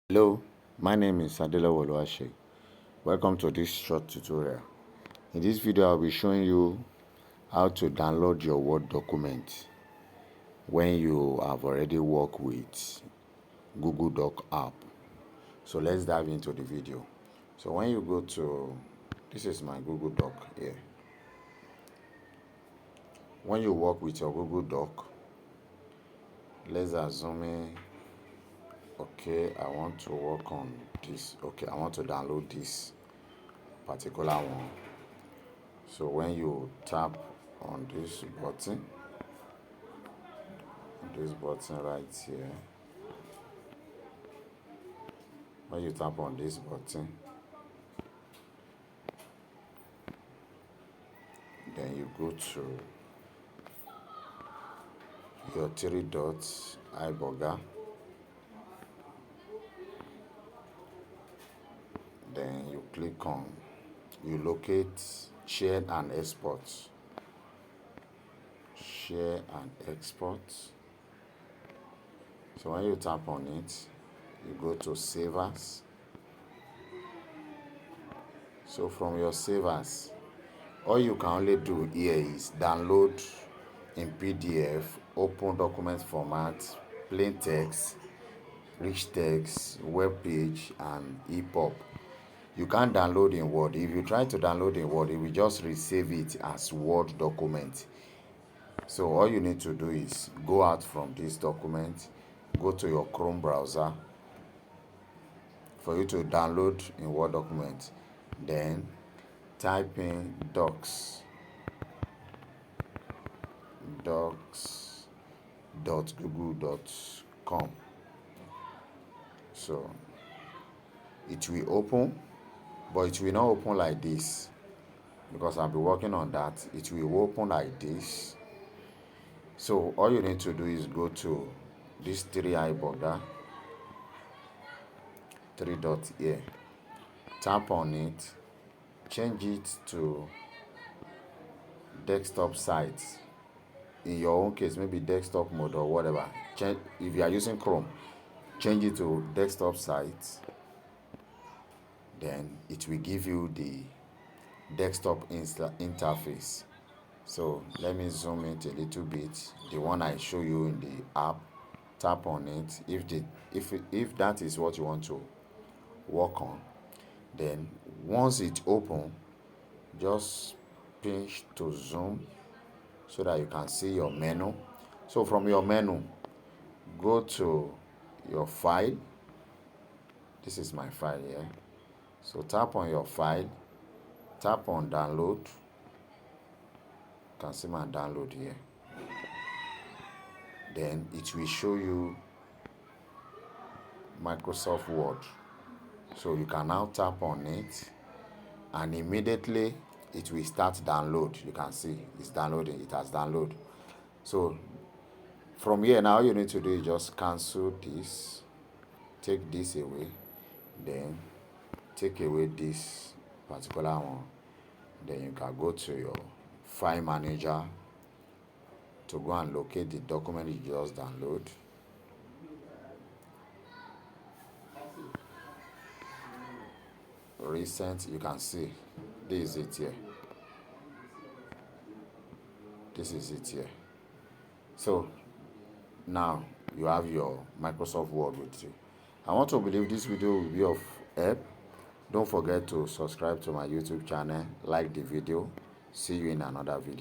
Hello, my name is Adela Oluwase. Welcome to this short tutorial. In this video, I'll be showing you how to download your Word document when you have already worked with Google Doc app. So let's dive into the video. So when you go to, this is my Google Doc here. When you work with your Google Doc, let's assume okay, I want to work on this. Okay, I want to download this particular one. So when you tap on this button right here, when you tap on this button, then you go to your three dots iBurger, then you click on, you locate share and export. Share and export. So when you tap on it, you go to save as. So from your save as, all you can only do here is download in PDF, open document format, plain text, rich text, web page, and EPUB. You can't download in Word. If you try to download in Word, it will just resave it as Word document. So all you need to do is go out from this document, go to your Chrome browser for you to download in Word document. Then type in docs.google.com. So it will open, but it will not open like this because I'll be working on that. It will open like this. So all you need to do is go to this three iBurger, three dots here, tap on it, change it to desktop site. In your own case, maybe desktop mode or whatever. If you are using Chrome, change it to desktop site. Then it will give you the desktop interface. So let me zoom it a little bit. The one I show you in the app, tap on it. If that is what you want to work on, then once it open, just pinch to zoom so that you can see your menu. So from your menu, go to your file. This is my file here. So tap on your file, tap on download. You can see my download here. Then it will show you Microsoft Word. So you can now tap on it and immediately it will start download. You can see it's downloading, it has downloaded. So from here now, all you need to do is just cancel this, take this away, then take away this particular one. Then you can go to your file manager to go and locate the document you just download. Recent, you can see this is it here. This is it here. So now you have your Microsoft Word with you. I want to believe this video will be of help. Don't forget to subscribe to my YouTube channel, like the video. See you in another video.